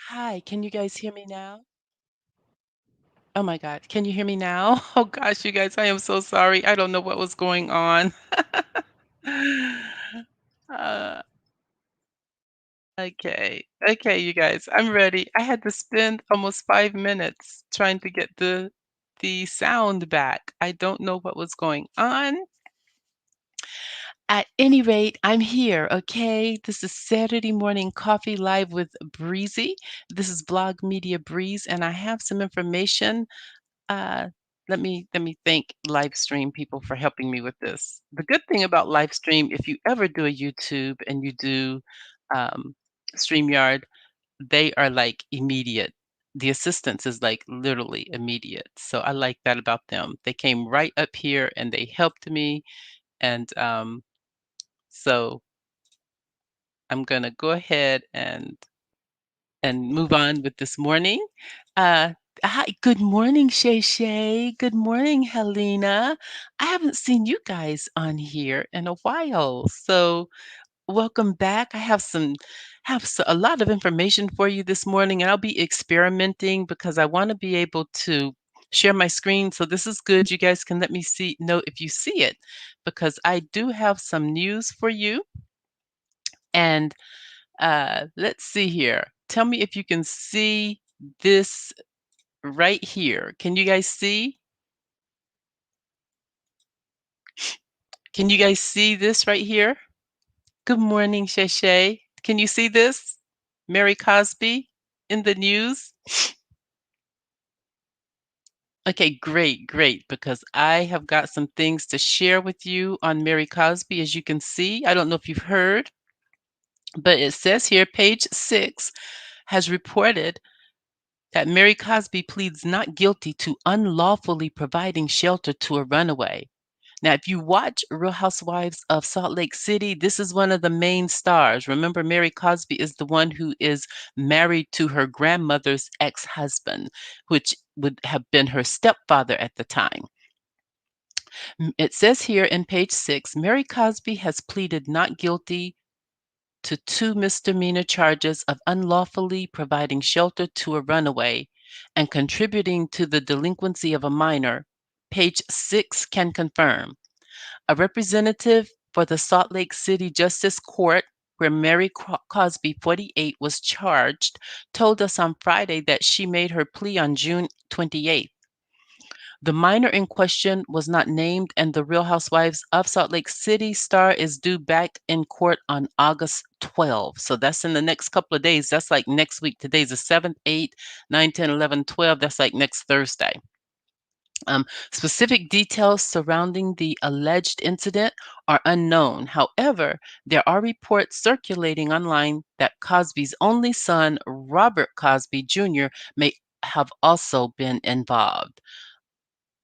Hi, can you guys hear me now? Oh my God, can you hear me now? Oh gosh, you guys, I am so sorry. I don't know what was going on. Uh, okay, okay, you guys, I'm ready. I had to spend almost 5 minutes trying to get the sound back. I don't know what was going on. At any rate, I'm here, okay? This is Saturday Morning Coffee Live with Breezy. This is Blog Media Breeze, and I have some information. Uh, let me thank Livestream people for helping me with this. The good thing about Livestream, if you ever do a YouTube and you do um, StreamYard, they are like immediate. The assistance is like literally immediate. So I like that about them. They came right up here and they helped me. And so I'm gonna go ahead and move on with this morning. Uh, Hi, good morning, Shay Shay. Good morning, Helena. I haven't seen you guys on here in a while, so welcome back. I a lot of information for you this morning, and I'll be experimenting because I want to be able to share my screen. So this is good. You guys can let me know if you see it, because I do have some news for you. And let's see here. Tell me if you can see this right here. Can you guys see? Can you guys see this right here? Good morning, Shay Shay. Can you see this? Mary Cosby in the news? Okay, great, great, because I have got some things to share with you on Mary Cosby, as you can see. I don't know if you've heard, but it says here, page 6 has reported that Mary Cosby pleads not guilty to unlawfully providing shelter to a runaway. Now, if you watch Real Housewives of Salt Lake City, this is one of the main stars. Remember, Mary Cosby is the one who is married to her grandmother's ex-husband, which would have been her stepfather at the time. It says here in page 6, Mary Cosby has pleaded not guilty to two misdemeanor charges of unlawfully providing shelter to a runaway and contributing to the delinquency of a minor. Page 6 can confirm. A representative for the Salt Lake City Justice Court, where Mary Cosby, 48, was charged, told us on Friday that she made her plea on June 28th. The minor in question was not named, and the Real Housewives of Salt Lake City star is due back in court on August 12th. So that's in the next couple of days. That's like next week. Today's the 7th, 8th, 9, 10, 11, 12. That's like next Thursday. Specific details surrounding the alleged incident are unknown. However, there are reports circulating online that Cosby's only son, Robert Cosby Jr., may have also been involved.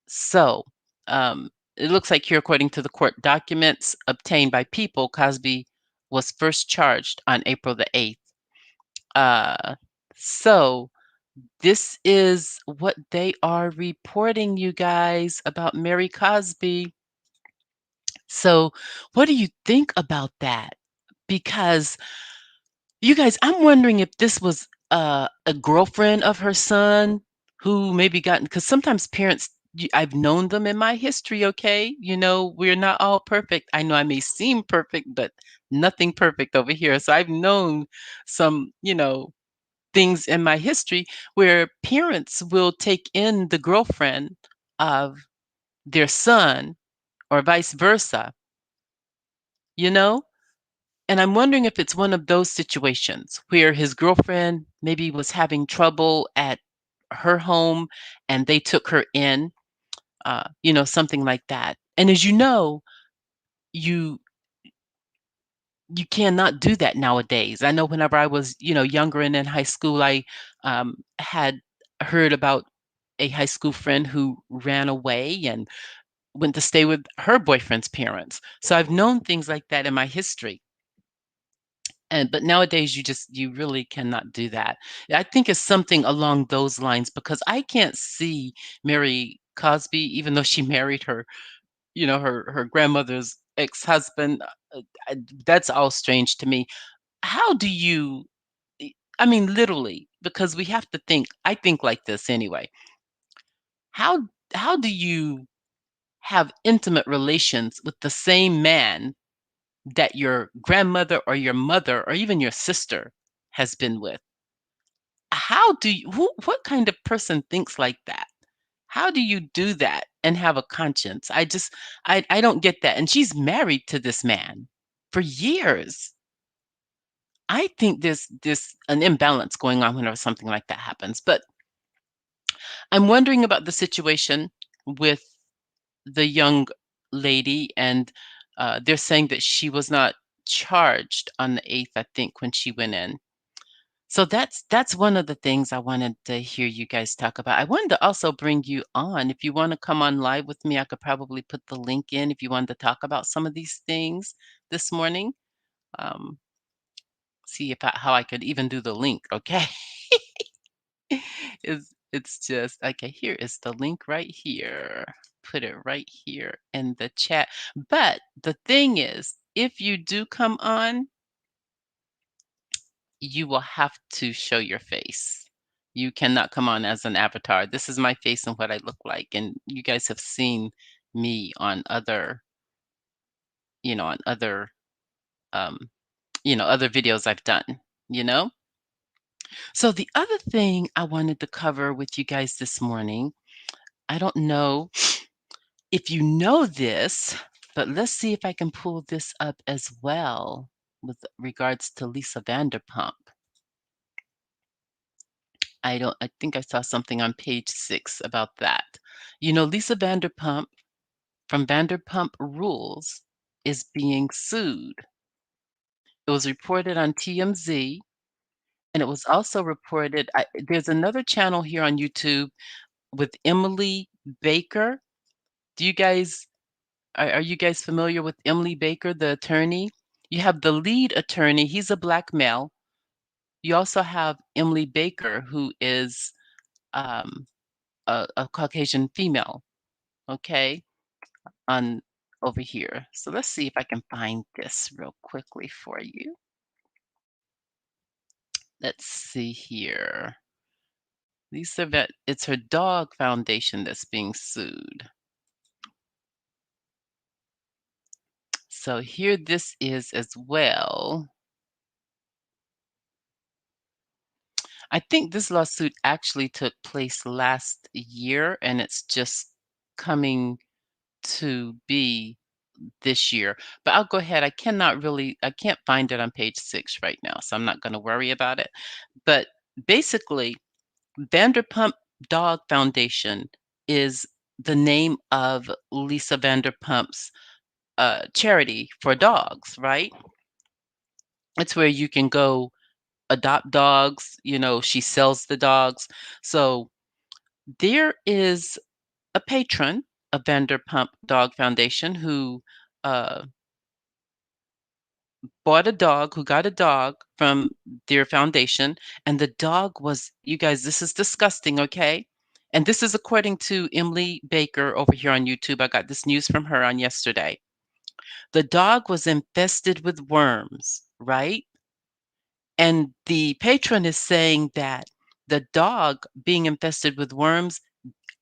So, it looks like here, according to the court documents obtained by People, Cosby was first charged on April the 8th. Uh, so, this is what they are reporting, you guys, about Mary Cosby. So, what do you think about that? Because you guys, I'm wondering if this was a girlfriend of her son who maybe gotten, because sometimes parents, I've known them in my history, okay? You know, we're not all perfect. I know I may seem perfect, but nothing perfect over here. So I've known some, things in my history where parents will take in the girlfriend of their son or vice versa, you know? And I'm wondering if it's one of those situations where his girlfriend maybe was having trouble at her home and they took her in, something like that. And as you you cannot do that nowadays. I know whenever I was, younger and in high school, I had heard about a high school friend who ran away and went to stay with her boyfriend's parents. So I've known things like that in my history. And but nowadays you really cannot do that. I think it's something along those lines because I can't see Mary Cosby, even though she married her grandmother's ex-husband. That's all strange to me. How do you I mean, literally. because we have to think. I think like this anyway. How how do you have intimate relations with the same man that your grandmother or your mother or even your sister has been with? How do you what kind of person thinks like that? How do you do that and have a conscience? I don't get that. And she's married to this man for years. I think there's an imbalance going on whenever something like that happens. But I'm wondering about the situation with the young lady, and they're saying that she was not charged on the 8th, I think, when she went in. So that's one of the things I wanted to hear you guys talk about. I wanted to also bring you on. If you want to come on live with me, I could probably put the link in if you wanted to talk about some of these things this morning. Um, see if how I could even do the link. Okay, it's just okay. Here is the link right here. Put it right here in the chat. But the thing is, if you do come on, you will have to show your face. You cannot come on as an avatar. This is my face and what I look like. And you guys have seen me on other, on other, um, other videos I've done, you know? So the other thing I wanted to cover with you guys this morning, I don't know if you know this, but let's see if I can pull this up as well with regards to Lisa Vanderpump. I think I saw something on page 6 about that. Lisa Vanderpump from Vanderpump Rules is being sued. It was reported on TMZ, and it was also reported there's another channel here on YouTube with Emily Baker. Do you guys are you guys familiar with Emily Baker, the attorney? You have the lead attorney, he's a black male. You also have Emily Baker, who is um, a Caucasian female. Okay, on over here. So let's see if I can find this real quickly for you. Let's see here. Lisa Vet, it's her dog foundation that's being sued. So here this is as well. I think this lawsuit actually took place last year and it's just coming to be this year. But I'll go ahead. I can't find it on page 6 right now, so I'm not going to worry about it. But basically, Vanderpump Dog Foundation is the name of Lisa Vanderpump's charity for dogs, right? It's where you can go adopt dogs. She sells the dogs. So there is a patron of Vanderpump Dog Foundation who uh, who got a dog from their foundation, and the dog was, you guys, this is disgusting, okay? And this is according to Emily Baker over here on YouTube. I got this news from her on yesterday. The dog was infested with worms, right? And the patron is saying that the dog being infested with worms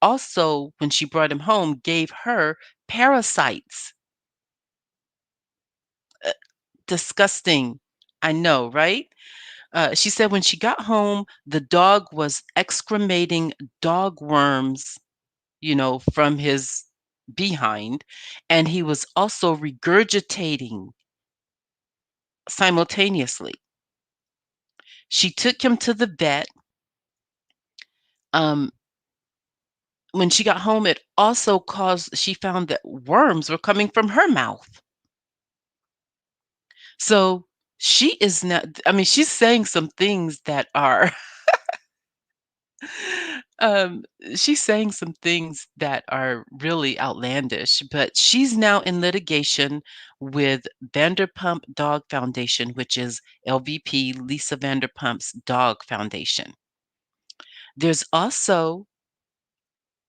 also, when she brought him home, gave her parasites. Uh, Disgusting. I know, right? She said when she got home, the dog was excremating dog worms, from his behind, and he was also regurgitating simultaneously. She took him to the vet. Um, when she got home, it also she found that worms were coming from her mouth. So she is not, I mean, she's saying some things that are Um, she's saying some things that are really outlandish, but she's now in litigation with Vanderpump Dog Foundation, which is LVP Lisa Vanderpump's dog foundation. There's also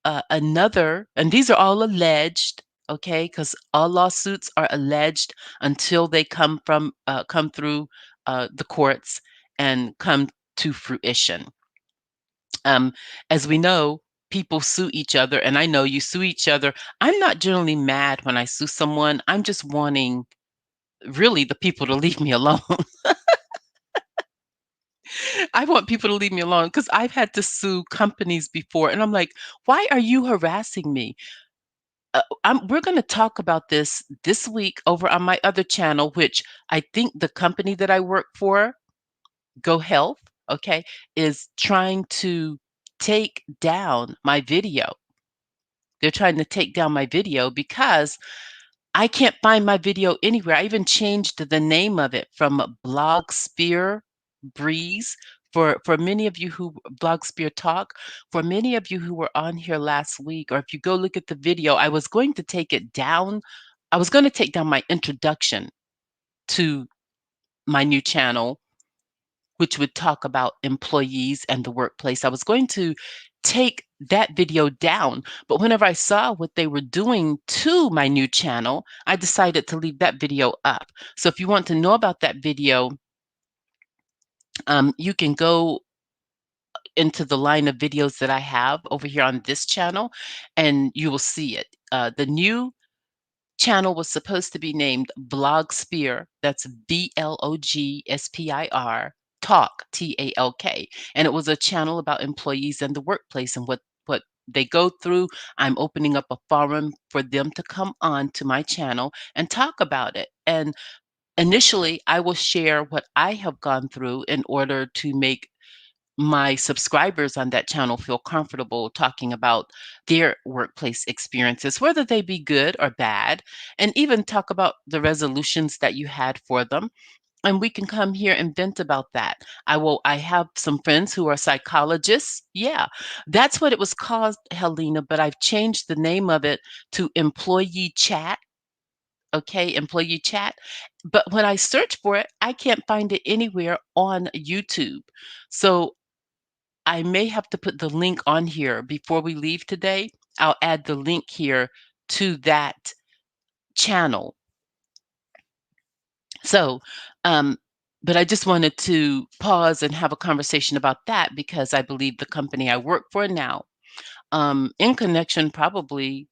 another, and these are all alleged, okay, because all lawsuits are alleged until they come through the courts and come to fruition. Um, as we know, people sue each other, and I know you sue each other. I'm not generally mad when I sue someone. I'm just wanting really the people to leave me alone. I want people to leave me alone because I've had to sue companies before, and I'm like, why are you harassing me? We're going to talk about this week over on my other channel, which I think the company that I work for, Go Health, okay, is trying to take down my video. They're trying to take down my video because I can't find my video anywhere. I even changed the name of it from Blogsphere Breeze. For many of you who Blogsphere talk, for many of you who were on here last week, or if you go look at the video, I was going to take it down. I was going to take down my introduction to my new channel, which would talk about employees and the workplace. I was going to take that video down, but whenever I saw what they were doing to my new channel, I decided to leave that video up. So if you want to know about that video, you can go into the line of videos that I have over here on this channel, and you will see it. The new channel was supposed to be named Blogsphere. That's Blogspir, Talk, Talk. And it was a channel about employees and the workplace and what they go through. I'm opening up a forum for them to come on to my channel and talk about it. And initially, I will share what I have gone through in order to make my subscribers on that channel feel comfortable talking about their workplace experiences, whether they be good or bad, and even talk about the resolutions that you had for them. And we can come here and vent about that. I have some friends who are psychologists. Yeah, that's what it was called, Helena, but I've changed the name of it to employee chat. Okay, employee chat. But when I search for it, I can't find it anywhere on YouTube. So I may have to put the link on here before we leave today. I'll add the link here to that channel. So, um, but I just wanted to pause and have a conversation about that because I believe the company I work for now, in connection probably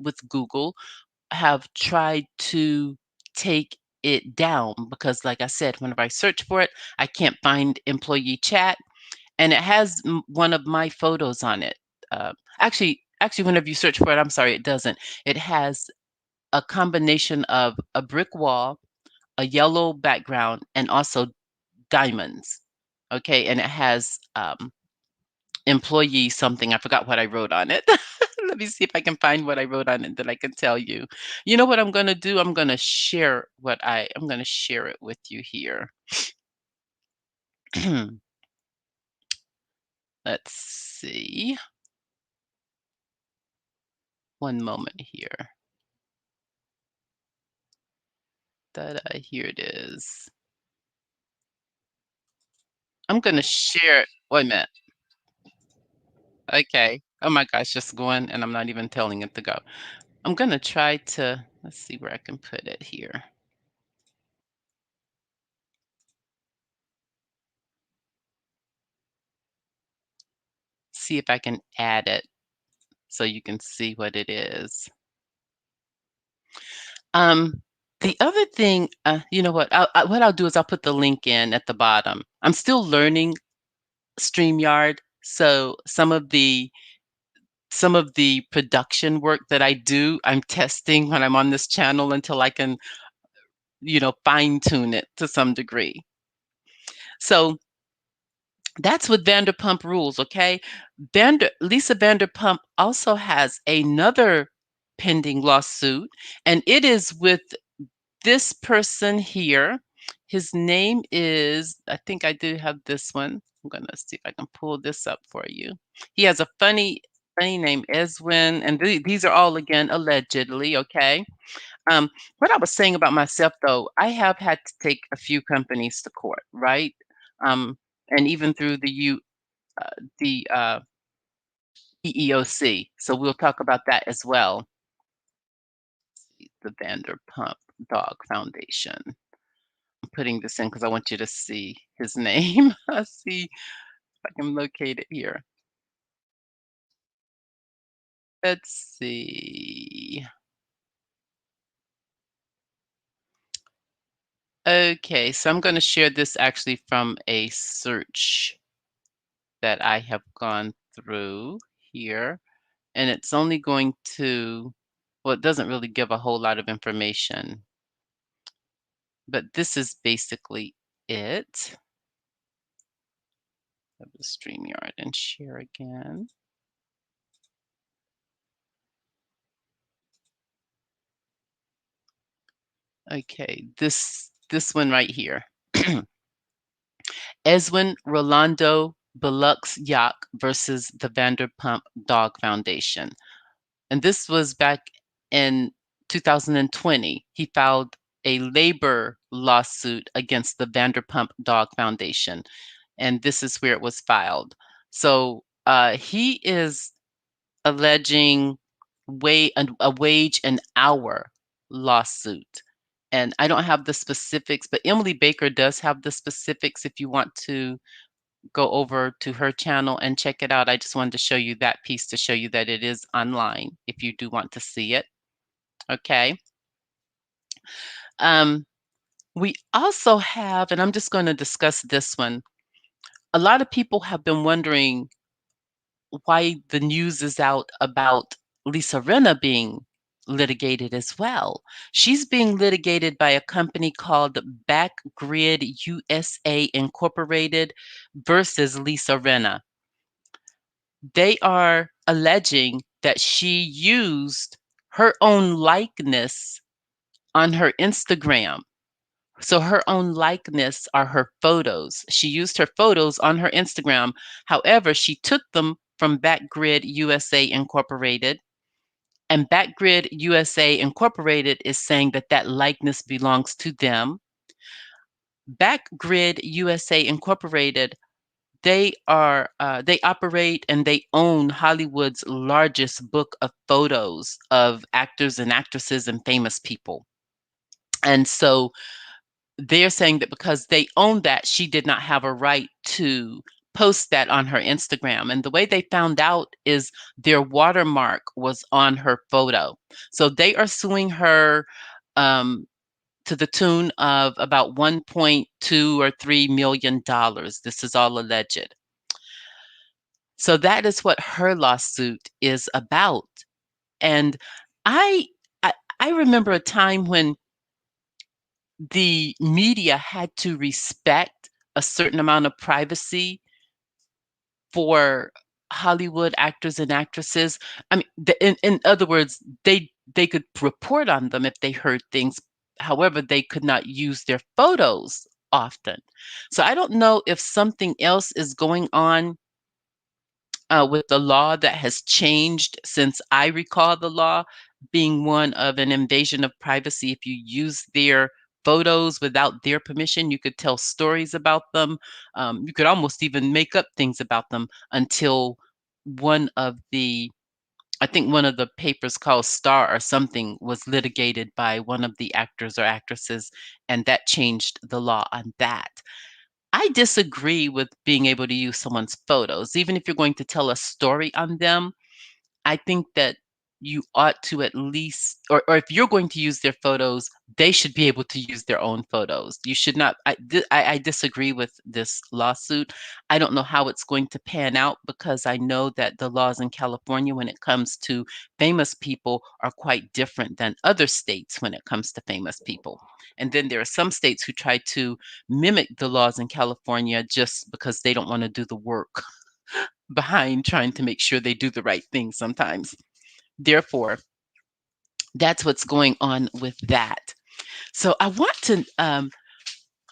with Google, have tried to take it down because, like I said, whenever I search for it, I can't find employee chat and it has one of my photos on it. Actually, whenever you search for it, I'm sorry, it doesn't. It has a combination of a brick wall, a yellow background, and also diamonds. Okay, and it has employee something. I forgot what I wrote on it. Let me see if I can find what I wrote on it that I can tell you. You know what I'm going to do? I'm going to share it with you here. Let's see. One moment here. Here it is. I'm gonna share wait a minute. Okay. Oh my gosh, just going and I'm not even telling it to go. I'm gonna try to let's see where I can put it here. See if I can add it so you can see what it is. Um, the other thing, you know what? What I'll do is I'll put the link in at the bottom. I'm still learning StreamYard, so some of the production work that I do, I'm testing when I'm on this channel until I can, fine tune it to some degree. So that's with Vanderpump Rules, okay? Lisa Vanderpump also has another pending lawsuit, and it is with this person here. His name is, I think I do have this one. I'm gonna see if I can pull this up for you. He has a funny name, Eswin, and these are all again allegedly, okay? Um, what I was saying about myself, though, I have had to take a few companies to court, right? Um, and even through the EEOC. So we'll talk about that as well. The Vanderpump Dog Foundation. I'm putting this in because I want you to see his name. Let's see if I can locate it here. Let's see. Okay, so I'm going to share this actually from a search that I have gone through here, and it's only going to, well, it doesn't really give a whole lot of information, but this is basically it. Of the StreamYard and share again. Okay, this one right here. Eswin Rolando Belux Yacht versus the Vanderpump Dog Foundation. And this was back in 2020. He filed a labor lawsuit against the Vanderpump Dog Foundation. And this is where it was filed. So he is alleging a wage and hour lawsuit. And I don't have the specifics, but Emily Baker does have the specifics if you want to go over to her channel and check it out. I just wanted to show you that piece to show you that it is online if you do want to see it. Okay. Um, we also have, and I'm just going to discuss this one. A lot of people have been wondering why the news is out about Lisa Rinna being litigated as well. She's being litigated by a company called Backgrid USA Incorporated versus Lisa Rinna. They are alleging that she used her own likeness on her Instagram. So her own likeness are her photos. She used her photos on her Instagram. However, she took them from Backgrid USA Incorporated. And Backgrid USA Incorporated is saying that that likeness belongs to them. Backgrid USA Incorporated, they operate and they own Hollywood's largest book of photos of actors and actresses and famous people. And so they're saying that because they own that, she did not have a right to post that on her Instagram. And the way they found out is their watermark was on her photo. So they are suing her um, to the tune of about 1.2 or $3 million. This is all alleged. So that is what her lawsuit is about. And I I, I remember a time when the media had to respect a certain amount of privacy for Hollywood actors and actresses. I mean, in other words, they could report on them if they heard things. However, they could not use their photos often. So I don't know if something else is going on with the law that has changed since I recall the law being one of an invasion of privacy. If you use their photos without their permission, you could tell stories about them. You could almost even make up things about them until one of the I think one of the papers called Star or something was litigated by one of the actors or actresses, and that changed the law on that. I disagree with being able to use someone's photos, even if you're going to tell a story on them. I think that you ought to at least, or if you're going to use their photos, they should be able to use their own photos. You should not. I disagree with this lawsuit. I don't know how it's going to pan out because I know that the laws in California, when it comes to famous people, are quite different than other states when it comes to famous people. And then there are some states who try to mimic the laws in California just because they don't want to do the work behind trying to make sure they do the right thing sometimes. Therefore, that's what's going on with that. So I want to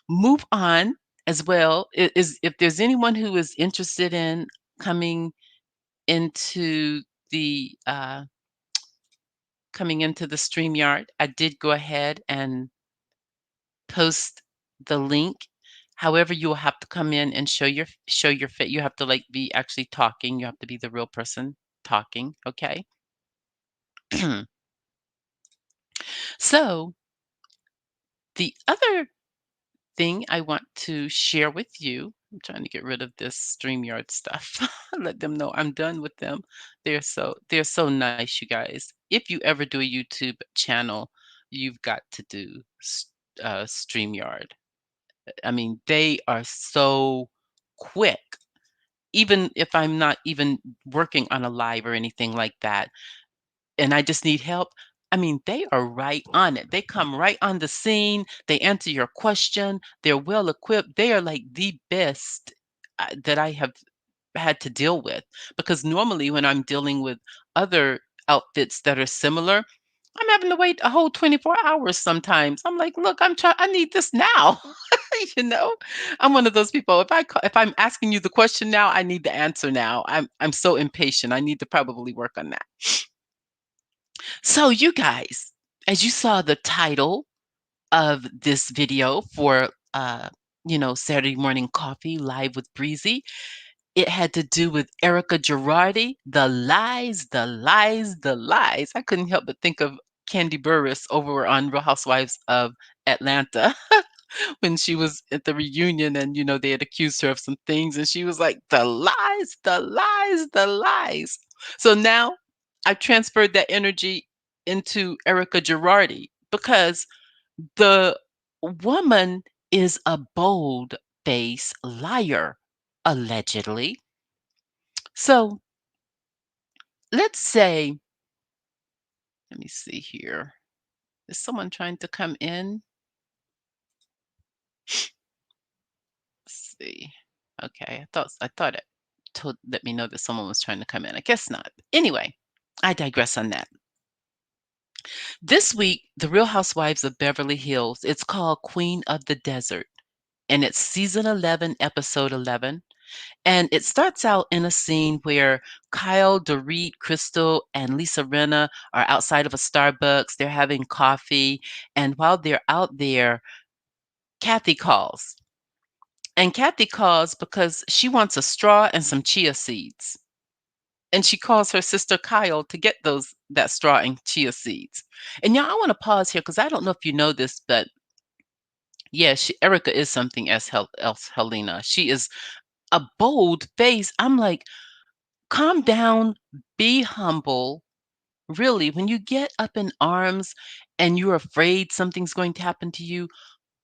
move on as well. Is if there's anyone who is interested in coming into the StreamYard, I did go ahead and post the link. However, you will have to come in and show your fit. You have to like be actually talking. You have to be the real person talking. Okay. So the other thing I want to share with you I'm trying to get rid of this StreamYard stuff. Let them know I'm done with them. They're so nice, you guys. If you ever do a YouTube channel, you've got to do StreamYard. I mean, they are so quick. Even if I'm not even working on a live or anything like that, and I just need help, I mean, they are right on it. They come right on the scene. They answer your question. They're well equipped. They are like the best that I have had to deal with, because normally when I'm dealing with other outfits that are similar, I'm having to wait a whole 24 hours sometimes. I'm like, "Look, I need this now." You know? I'm one of those people, if I'm asking you the question now, I need the answer now. I'm so impatient. I need to probably work on that. So you guys, as you saw the title of this video for Saturday morning coffee live with Breezy, it had to do with Erika Girardi, the lies, the lies, the lies. I couldn't help but think of Candy Burris over on Real Housewives of Atlanta when she was at the reunion and they had accused her of some things and she was like, the lies, the lies, the lies. So now I've transferred that energy into Erika Girardi because the woman is a bold faced liar, allegedly. So let's say, let me see here. Is someone trying to come in? Let's see. Okay, I thought it told let me know that someone was trying to come in. I guess not. Anyway, I digress on that. This week, The Real Housewives of Beverly Hills, it's called Queen of the Desert, and it's season 11, episode 11. And it starts out in a scene where Kyle, Dorit, Crystal, and Lisa Rinna are outside of a Starbucks. They're having coffee. And while they're out there, Kathy calls. And Kathy calls because she wants a straw and some chia seeds. And she calls her sister Kyle to get that straw and chia seeds. And y'all, I want to pause here because I don't know if you know this, but yeah, Erica is something else Helena. She is a bold face. I'm like, calm down, be humble. Really, when you get up in arms and you're afraid something's going to happen to you,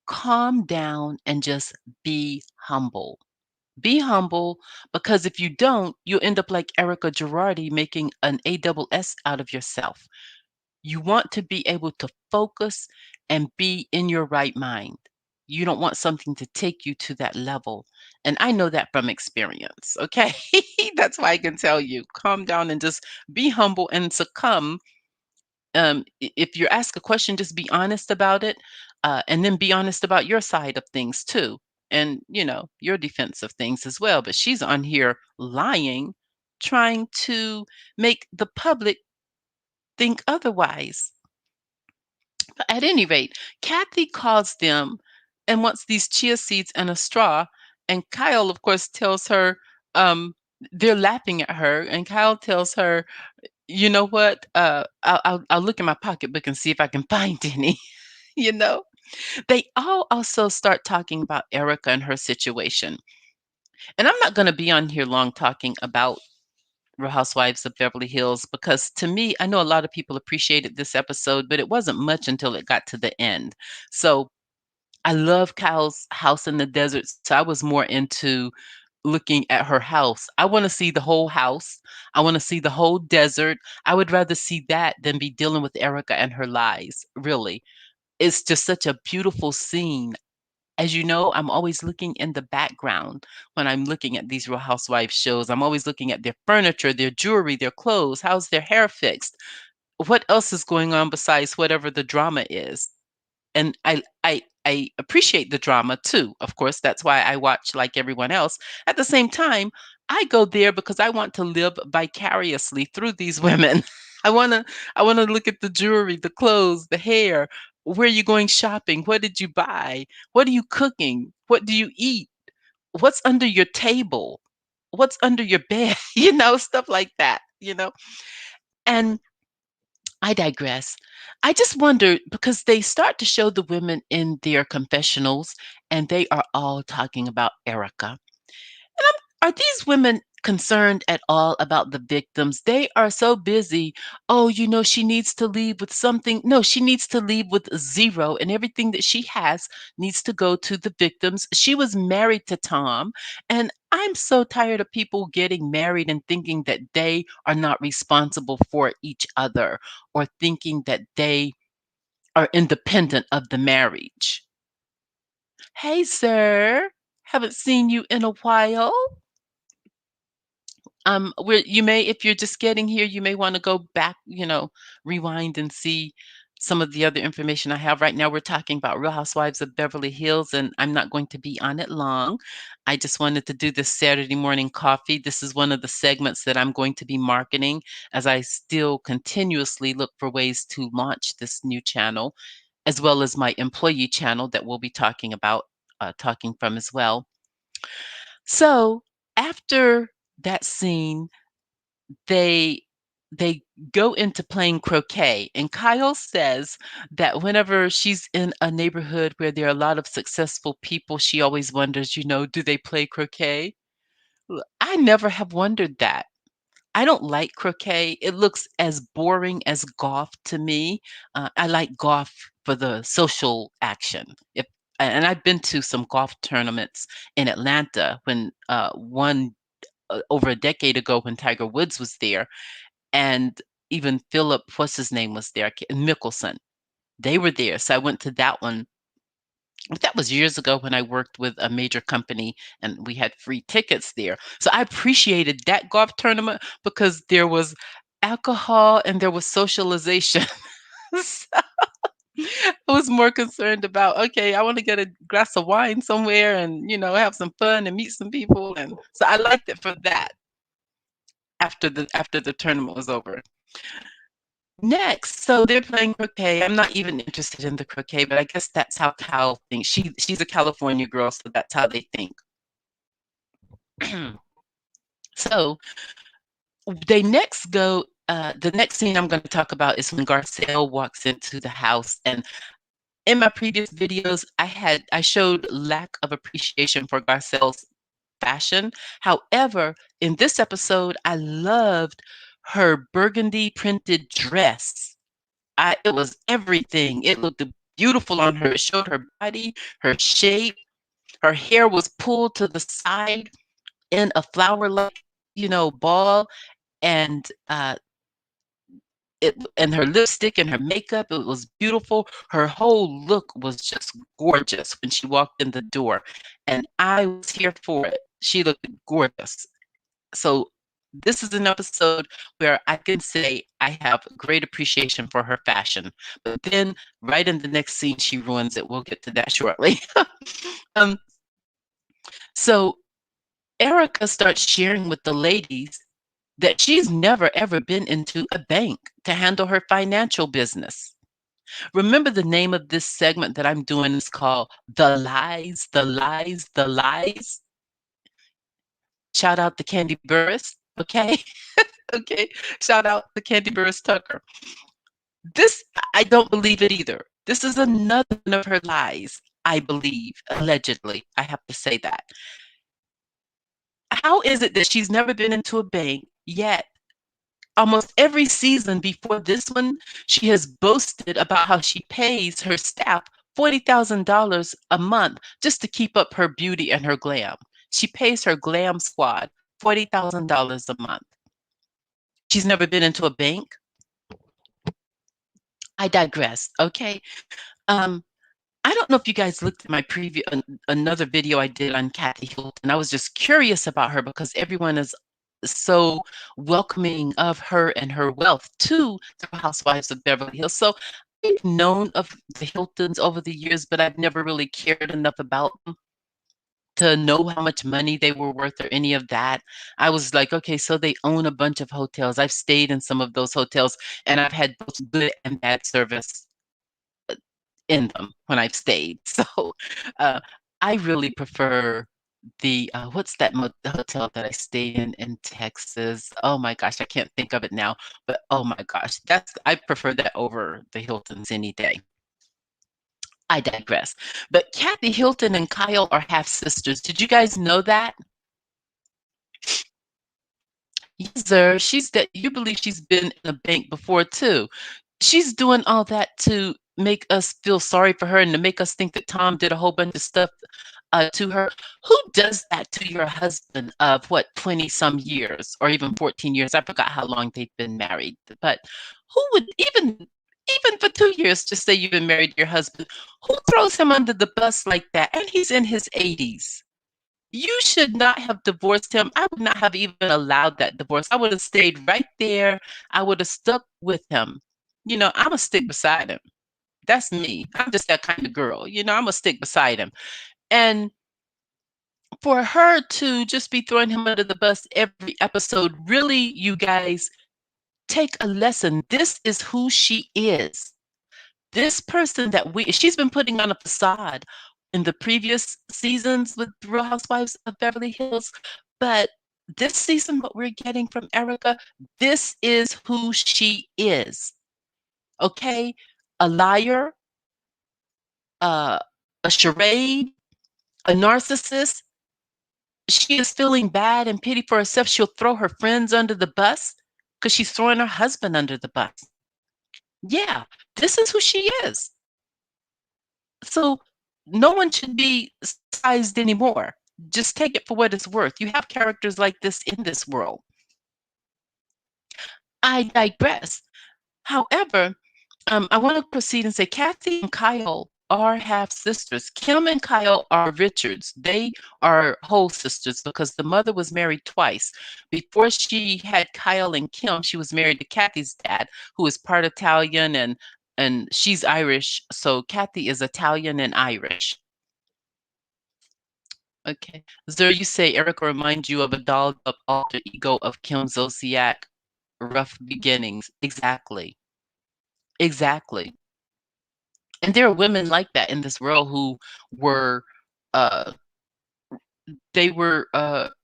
calm down and just be humble. Be humble, because if you don't, you'll end up like Erika Girardi making an ASS out of yourself. You want to be able to focus and be in your right mind. You don't want something to take you to that level. And I know that from experience. Okay. That's why I can tell you calm down and just be humble and succumb. If you're asked a question, just be honest about it, and then be honest about your side of things too, and your defense of things as well. But she's on here lying, trying to make the public think otherwise. But at any rate, Kathy calls them and wants these chia seeds and a straw. And Kyle, of course, tells her, um, they're laughing at her. And Kyle tells her, you know what? I'll look in my pocketbook and see if I can find any. you know, they all also start talking about Erica and her situation. And I'm not going to be on here long talking about Real Housewives of Beverly Hills because to me, I know a lot of people appreciated this episode, but it wasn't much until it got to the end. So I love Kyle's house in the desert. So I was more into looking at her house. I want to see the whole house. I want to see the whole desert. I would rather see that than be dealing with Erica and her lies, really. It's just such a beautiful scene. As you know, I'm always looking in the background when I'm looking at these Real Housewives shows. I'm always looking at their furniture, their jewelry, their clothes. How's their hair fixed? What else is going on besides whatever the drama is? And I appreciate the drama too. Of course, that's why I watch like everyone else. At the same time, I go there because I want to live vicariously through these women. I want to I want to look at the jewelry, the clothes, the hair. Where are you going shopping? What did you buy? What are you cooking? What do you eat? What's under your table? What's under your bed? Stuff like that. And I digress. I just wondered because they start to show the women in their confessionals and they are all talking about Erica. Are these women concerned at all about the victims? They are so busy. Oh, she needs to leave with something. No, she needs to leave with zero, and everything that she has needs to go to the victims. She was married to Tom, and I'm so tired of people getting married and thinking that they are not responsible for each other or thinking that they are independent of the marriage. Hey, sir. Haven't seen you in a while. Where you may, if you're just getting here, you may want to go back, rewind and see some of the other information I have. Right now, we're talking about Real Housewives of Beverly Hills, and I'm not going to be on it long. I just wanted to do this Saturday morning coffee. This is one of the segments that I'm going to be marketing as I still continuously look for ways to launch this new channel, as well as my employee channel that we'll be talking about, talking from as well. So after that scene, they they go into playing croquet, and Kyle says that whenever she's in a neighborhood where there are a lot of successful people, she always wonders, do they play croquet? I never have wondered that. I don't like croquet. It looks as boring as golf to me. I like golf for the social action. If and I've been to some golf tournaments in Atlanta when one over a decade ago when Tiger Woods was there, and even Philip, what's his name, was there, Mickelson. They were there, so I went to that one. But that was years ago when I worked with a major company and we had free tickets there. So I appreciated that golf tournament because there was alcohol and there was socialization. So I was more concerned about, okay, I want to get a glass of wine somewhere and, have some fun and meet some people. And so I liked it for that after the tournament was over. Next, so they're playing croquet. I'm not even interested in the croquet, but I guess that's how Kyle thinks. She's a California girl, so that's how they think. So they next go. The next scene I'm going to talk about is when Garcelle walks into the house. And in my previous videos, I showed lack of appreciation for Garcelle's fashion. However, in this episode, I loved her burgundy printed dress. It was everything. It looked beautiful on her. It showed her body, her shape. Her hair was pulled to the side in a flower-like, ball, and her lipstick and her makeup. It was beautiful. Her whole look was just gorgeous when she walked in the door, and I was here for it. She looked gorgeous. So this is an episode where I can say I have great appreciation for her fashion. But then right in the next scene, she ruins it. We'll get to that shortly. um, so Erica starts sharing with the ladies that she's never ever been into a bank to handle her financial business. Remember, the name of this segment that I'm doing is called The Lies, The Lies, The Lies. Shout out to Candy Burris, okay? Okay, shout out to Candy Burris Tucker. This, I don't believe it either. This is another one of her lies, I believe, allegedly. I have to say that. How is it that she's never been into a bank, yet almost every season before this one, she has boasted about how she pays her staff $40,000 a month just to keep up her beauty and her glam. She pays her glam squad $40,000 a month. She's never been into a bank. I digress. Okay. Um, I don't know if you guys looked at my another video I did on Kathy Hilton. I was just curious about her because everyone is so welcoming of her and her wealth to the Housewives of Beverly Hills. So I've known of the Hiltons over the years, but I've never really cared enough about them to know how much money they were worth or any of that. I was like, okay, so they own a bunch of hotels. I've stayed in some of those hotels and I've had both good and bad service in them when I've stayed. So uh, I really prefer what's that the hotel that I stayed in Texas? Oh my gosh, I can't think of it now. But oh my gosh, I prefer that over the Hiltons any day. I digress. But Kathy Hilton and Kyle are half sisters. Did you guys know that? Yes, sir. She's that you believe she's been in a bank before too. She's doing all that to make us feel sorry for her and to make us think that Tom did a whole bunch of stuff to her. Who does that to your husband of what, 20 some years or even 14 years? I forgot how long they've been married. But who would even for 2 years just say you've been married to your husband? Who throws him under the bus like that? And he's in his 80s. You should not have divorced him. I would not have even allowed that divorce. I would have stayed right there. I would have stuck with him. I'm a stick beside him. That's me. I'm just that kind of girl. I'm a stick beside him. And for her to just be throwing him under the bus every episode, really, you guys, take a lesson. This is who she is. This person she's been putting on a facade in the previous seasons with Real Housewives of Beverly Hills, but this season, what we're getting from Erika, this is who she is. Okay? A liar, uh, a charade, a narcissist. She is feeling bad and pity for herself. She'll throw her friends under the bus because she's throwing her husband under the bus. Yeah, this is who she is. So no one should be sized anymore. Just take it for what it's worth. You have characters like this in this world. I digress. However, I want to proceed and say Kathy and Kyle are half sisters. Kim and Kyle are Richards. They are whole sisters because the mother was married twice. Before she had Kyle and Kim, she was married to Kathy's dad, who is part Italian and she's Irish. So Kathy is Italian and Irish. Okay. Zer, you say Erica reminds you of a dolled up alter ego of Kim Zolciak, rough beginnings. Exactly. Exactly. And there are women like that in this world who were uh they were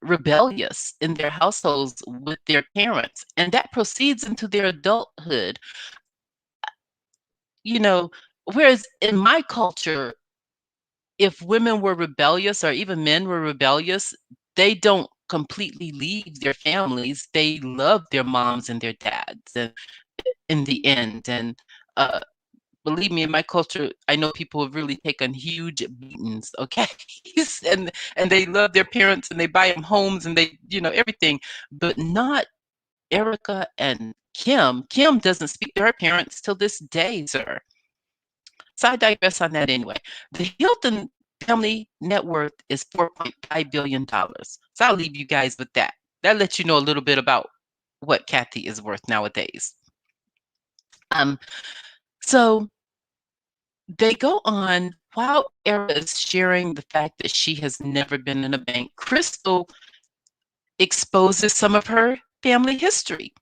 rebellious in their households with their parents, and that proceeds into their adulthood. You know, whereas in my culture, if women were rebellious or even men were rebellious, they don't completely leave their families. They love their moms and their dads and in the end. And uh, believe me, in my culture, I know people have really taken huge beatings, okay? and they love their parents and they buy them homes and they, everything, but not Erica and Kim. Kim doesn't speak to her parents till this day, sir. So I digress on that anyway. The Hilton family net worth is $4.5 billion. So I'll leave you guys with that. That lets you know a little bit about what Kathy is worth nowadays. Um, so they go on while Erica is sharing the fact that she has never been in a bank. Crystal exposes some of her family history.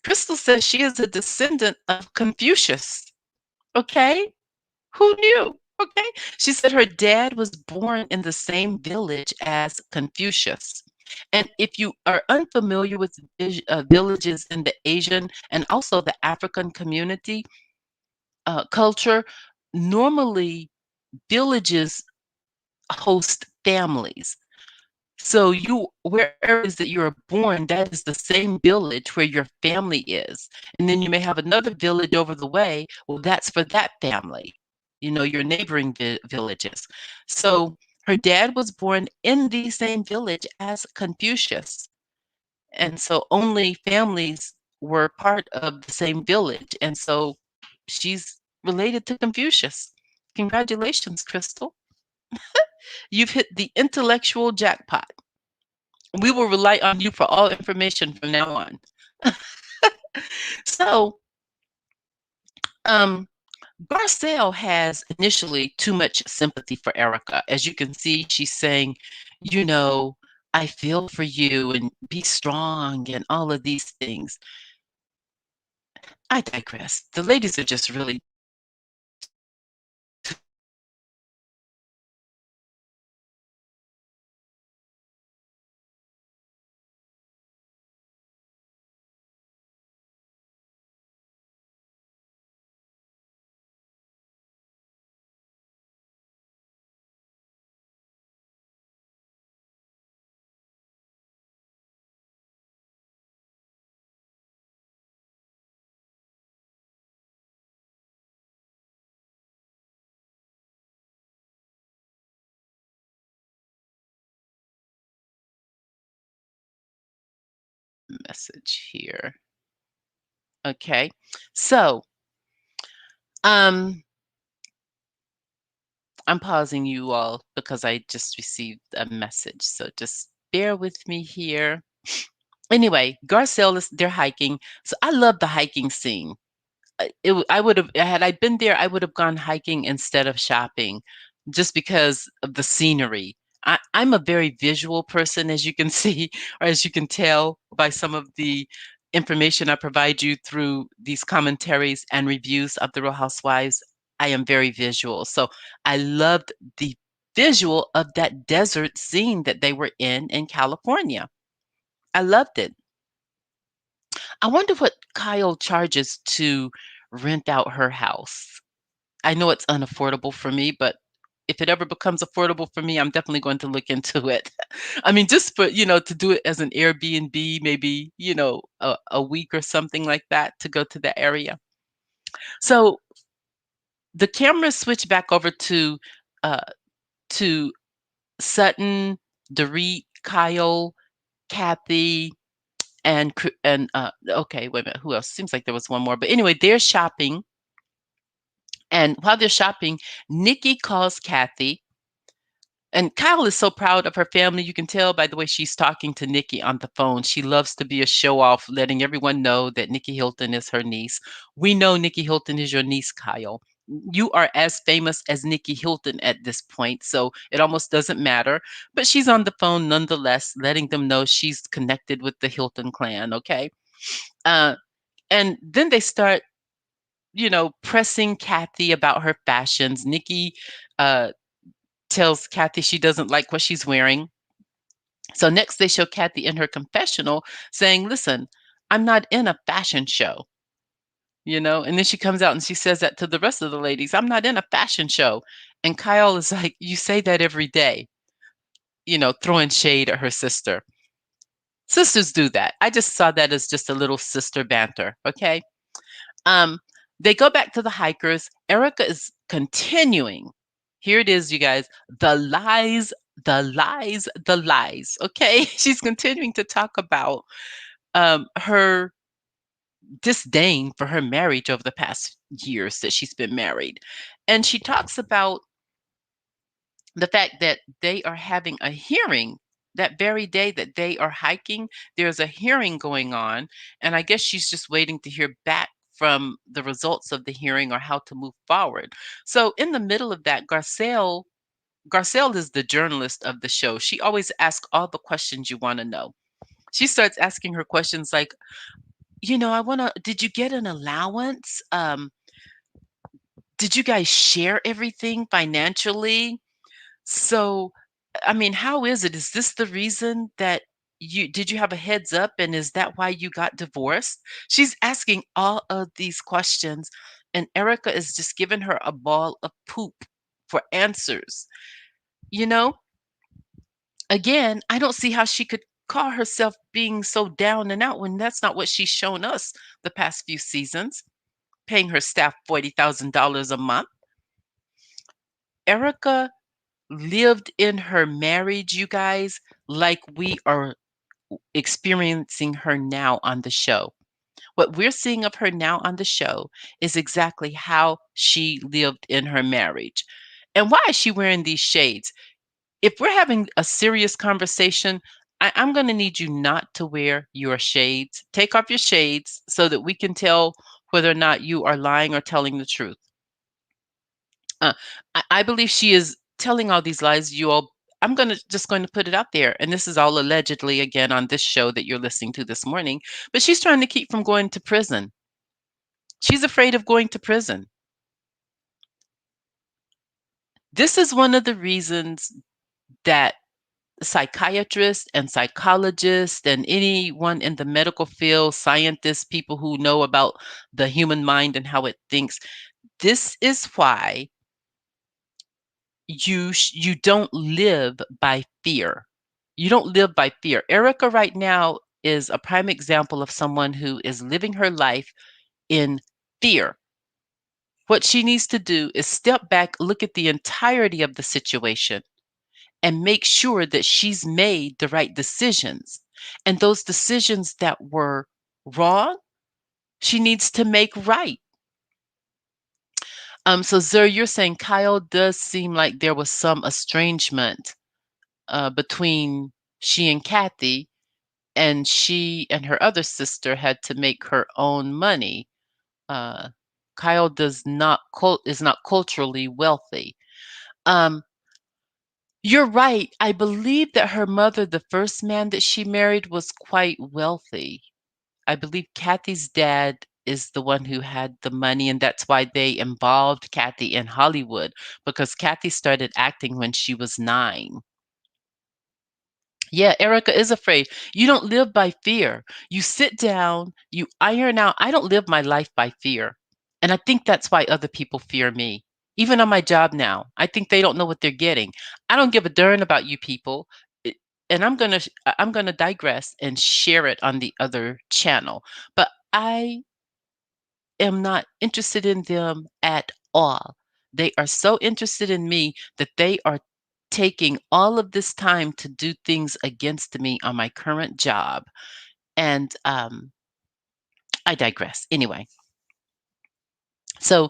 Crystal says she is a descendant of Confucius. Okay? Who knew? Okay. She said her dad was born in the same village as Confucius. And if you are unfamiliar with villages in the Asian and also the African community culture, normally villages host families. So wherever it is that you're born, that is the same village where your family is. And then you may have another village over the way. Well, that's for that family, your neighboring villages. So her dad was born in the same village as Confucius. And so only families were part of the same village. And so she's related to Confucius. Congratulations, Crystal. You've hit the intellectual jackpot. We will rely on you for all information from now on. So, um, Garcelle has initially too much sympathy for Erica. As you can see, she's saying, you know, I feel for you and be strong and all of these things. I digress. The ladies are just really message here. Okay. So, um, I'm pausing you all because I just received a message. So just bear with me here. Anyway, Garcelle is they're hiking. So I love the hiking scene. I would have had I been there, I would have gone hiking instead of shopping, just because of the scenery. I'm a very visual person, as you can see, or as you can tell by some of the information I provide you through these commentaries and reviews of the Real Housewives. I am very visual, so I loved the visual of that desert scene that they were in California. I loved it. I wonder what Kyle charges to rent out her house. I know it's unaffordable for me, but if it ever becomes affordable for me, I'm definitely going to look into it. I mean, just for, to do it as an Airbnb, maybe, a week or something like that to go to the area. So the cameras switch back over uh, to Sutton, Dorit, Kyle, Kathy, and okay, wait a minute, who else? Seems like there was one more, but anyway, they're shopping, and while they're shopping, Nikki calls Kathy, and Kyle is so proud of her family. You can tell by the way she's talking to Nikki on the phone. She loves to be a show off, letting everyone know that Nikki Hilton is her niece. We know Nikki Hilton is your niece, Kyle. You are as famous as Nikki Hilton at this point, so it almost doesn't matter. But she's on the phone nonetheless, letting them know she's connected with the Hilton clan, okay? Uh, and then they start, pressing Kathy about her fashions. Nikki uh, tells Kathy she doesn't like what she's wearing. So next they show Kathy in her confessional saying, "Listen, I'm not in a fashion show." And then she comes out and she says that to the rest of the ladies, "I'm not in a fashion show." And Kyle is like, "You say that every day," throwing shade at her sister. Sisters do that. I just saw that as just a little sister banter, okay? Um, they go back to the hikers. Erika is continuing. Here it is, you guys. The lies, the lies, the lies. Okay. She's continuing to talk about her disdain for her marriage over the past years that she's been married. And she talks about the fact that they are having a hearing that very day that they are hiking. There's a hearing going on, and I guess she's just waiting to hear back from the results of the hearing or how to move forward. So in the middle of that, Garcelle is the journalist of the show. She always asks all the questions you want to know. She starts asking her questions like, I want to, did you get an allowance? Did you guys share everything financially? So, I mean, how is it? Is this the reason that you have a heads up, and is that why you got divorced? She's asking all of these questions, and Erica is just giving her a ball of poop for answers. You know, again, I don't see how she could call herself being so down and out when that's not what she's shown us the past few seasons, paying her staff $40,000 a month. Erica lived in her marriage, you guys, like we are experiencing her now on the show. What we're seeing of her now on the show is exactly how she lived in her marriage. And why is she wearing these shades? If we're having a serious conversation, I'm going to need you not to wear your shades. Take off your shades so that we can tell whether or not you are lying or telling the truth. Uh, I believe she is telling all these lies. You all, I'm going to put it out there, and this is all allegedly again on this show that you're listening to this morning. But she's trying to keep from going to prison. She's afraid of going to prison. This is one of the reasons that psychiatrists and psychologists and anyone in the medical field, scientists, people who know about the human mind and how it thinks, this is why you don't live by fear. You don't live by fear. Erica right now is a prime example of someone who is living her life in fear. What she needs to do is step back, look at the entirety of the situation, and make sure that she's made the right decisions. And those decisions that were wrong, she needs to make right. So Zer, you're saying Kyle does seem like there was some estrangement between she and Kathy, and she and her other sister had to make her own money. Uh, Kyle is not culturally wealthy. Um, you're right. I believe that her mother, the first man that she married, was quite wealthy. I believe Kathy's dad is the one who had the money, and that's why they involved Kathy in Hollywood, because Kathy started acting when she was 9. Yeah, Erica is afraid. You don't live by fear. You sit down, you iron out. I don't live my life by fear. And I think that's why other people fear me. Even on my job now, I think they don't know what they're getting. I don't give a darn about you people. It- And I'm going to digress and share it on the other channel. But I am not interested in them at all. They are so interested in me that they are taking all of this time to do things against me on my current job. And I digress. Anyway, so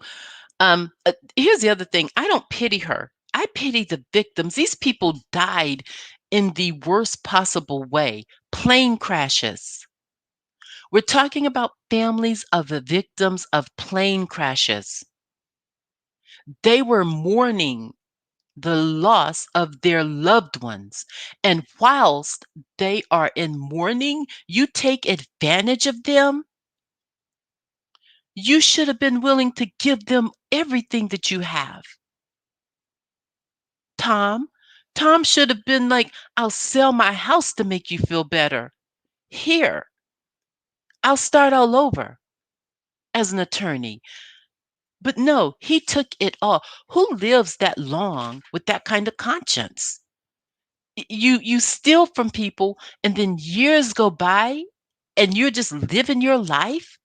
here's the other thing. I don't pity her. I pity the victims. These people died in the worst possible way, plane crashes. We're talking about families of the victims of plane crashes. They were mourning the loss of their loved ones. And whilst they are in mourning, you take advantage of them. You should have been willing to give them everything that you have. Tom, Tom should have been like, I'll sell my house to make you feel better. Here, I'll start all over as an attorney. But no, he took it all. Who lives that long with that kind of conscience? You steal from people and then years go by and you're just living your life.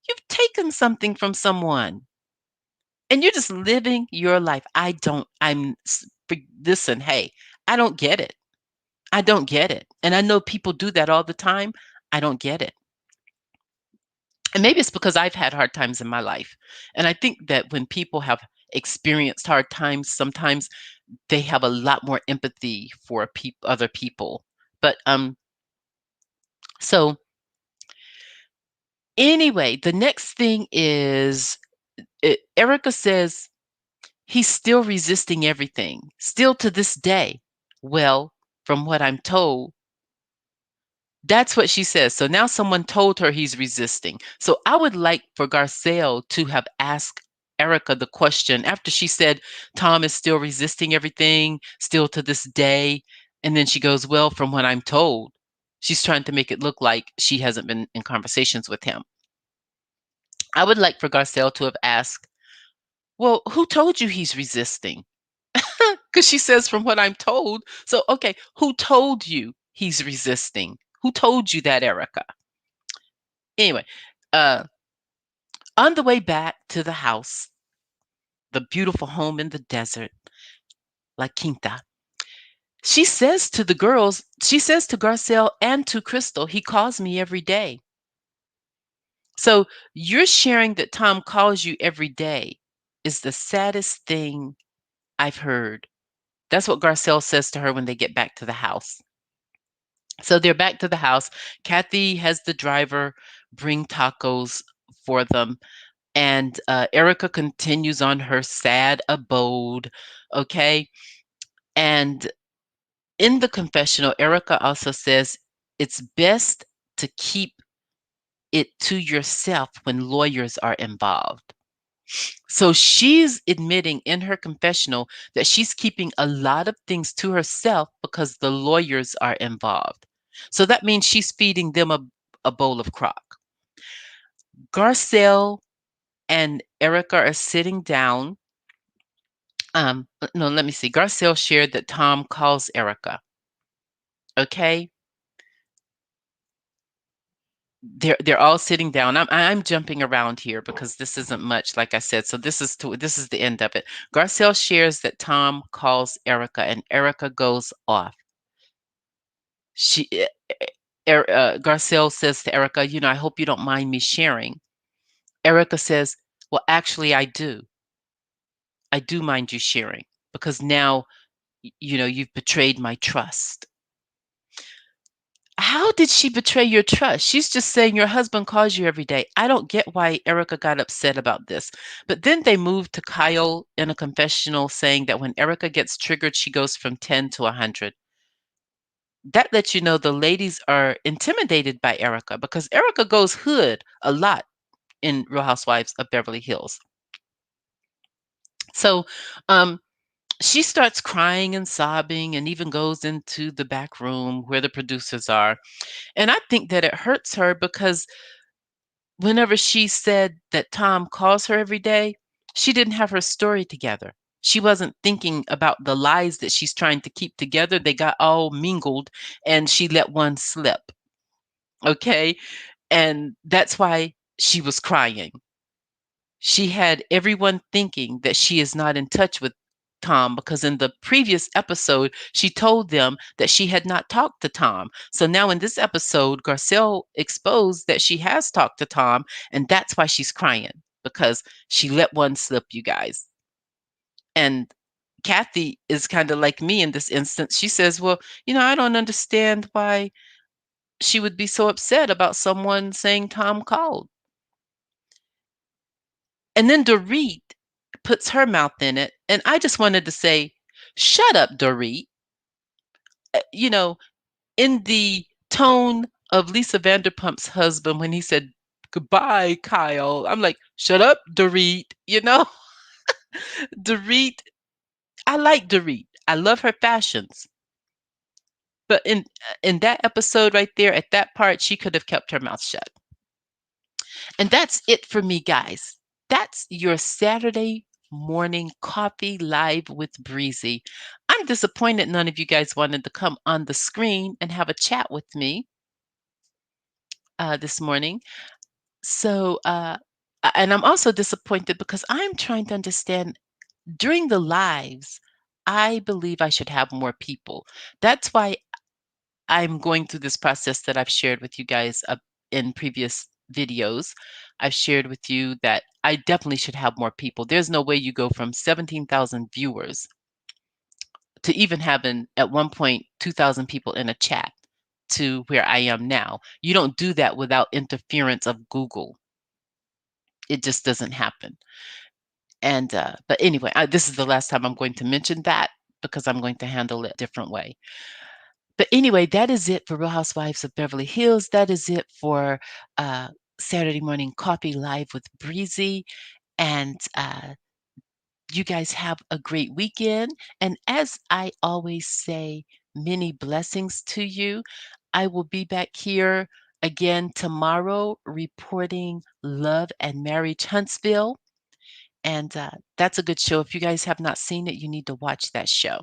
You've taken something from someone and you're just living your life. I don't I'm s- Listen, hey, I don't get it. I don't get it. And I know people do that all the time. I don't get it. And maybe it's because I've had hard times in my life. And I think that when people have experienced hard times, sometimes they have a lot more empathy for other people. But so anyway, the next thing is Erica says he's still resisting everything, still to this day. Well, from what I'm told, that's what she says. So now someone told her he's resisting. So I would like for Garcelle to have asked Erica the question after she said Tom is still resisting everything, still to this day. And then she goes, well, from what I'm told, she's trying to make it look like she hasn't been in conversations with him. I would like for Garcelle to have asked, well, who told you he's resisting? Because she says, from what I'm told. So, okay, who told you he's resisting? Who told you that, Erica? Anyway, uh, on the way back to the house, the beautiful home in the desert, La Quinta, she says to Garcelle and to Crystal, he calls me every day. So you're sharing that Tom calls you every day is the saddest thing I've heard. That's what Garcelle says to her when they get back to the house. So they're back to the house. Kathy has the driver bring tacos for them. And Erica continues on her sad abode. Okay. And in the confessional, Erica also says it's best to keep it to yourself when lawyers are involved. So she's admitting in her confessional that she's keeping a lot of things to herself because the lawyers are involved. So that means she's feeding them a bowl of crock. Garcelle and Erica are sitting down. No, let me see. Garcelle shared that Tom calls Erica. Okay, they're all sitting down. I'm jumping around here because this isn't much, like I said. So this is the end of it. Garcelle shares that Tom calls Erica, and Erica goes off. She Garcelle says to Erika, I hope you don't mind me sharing. Erika says, well, actually, I do. I do mind you sharing because now, you've betrayed my trust. How did she betray your trust? She's just saying your husband calls you every day. I don't get why Erika got upset about this. But then they moved to Kyle in a confessional saying that when Erika gets triggered, she goes from 10 to 100. That lets you know the ladies are intimidated by Erika because Erika goes hood a lot in Real Housewives of Beverly Hills. So she starts crying and sobbing and even goes into the back room where the producers are. And I think that it hurts her because whenever she said that Tom calls her every day, she didn't have her story together. She wasn't thinking about the lies that she's trying to keep together. They got all mingled and she let one slip. Okay. And that's why she was crying. She had everyone thinking that she is not in touch with Tom because in the previous episode, she told them that she had not talked to Tom. So now in this episode, Garcelle exposed that she has talked to Tom, and that's why she's crying because she let one slip, you guys. And Kathy is kind of like me in this instance. She says, well, I don't understand why she would be so upset about someone saying Tom called. And then Dorit puts her mouth in it. And I just wanted to say, shut up, Dorit. You know, in the tone of Lisa Vanderpump's husband when he said, goodbye, Kyle. I'm like, shut up, Dorit. Dorit, I like Dorit. I love her fashions. But in that episode right there, at that part, she could have kept her mouth shut. And that's it for me, guys. That's your Saturday morning coffee live with Breezy. I'm disappointed none of you guys wanted to come on the screen and have a chat with me this morning. So, and I'm also disappointed because I'm trying to understand during the lives, I believe I should have more people. That's why I'm going through this process that I've shared with you guys in previous videos. I've shared with you that I definitely should have more people. There's no way you go from 17,000 viewers to even having at one point 2,000 people in a chat to where I am now. You don't do that without interference of Google. It just doesn't happen. And but anyway, this is the last time I'm going to mention that because I'm going to handle it a different way. But anyway, that is it for Real Housewives of Beverly Hills. That is it for uh, Saturday Morning Coffee Live with Breezy. And you guys have a great weekend. And as I always say, many blessings to you. I will be back here again tomorrow reporting Love and Marriage Huntsville. And that's a good show. If you guys have not seen it, you need to watch that show.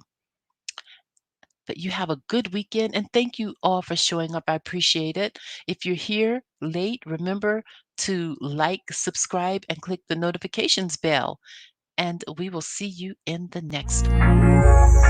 But you have a good weekend and thank you all for showing up. I appreciate it. If you're here late, remember to like, subscribe, and click the notifications bell. And we will see you in the next one.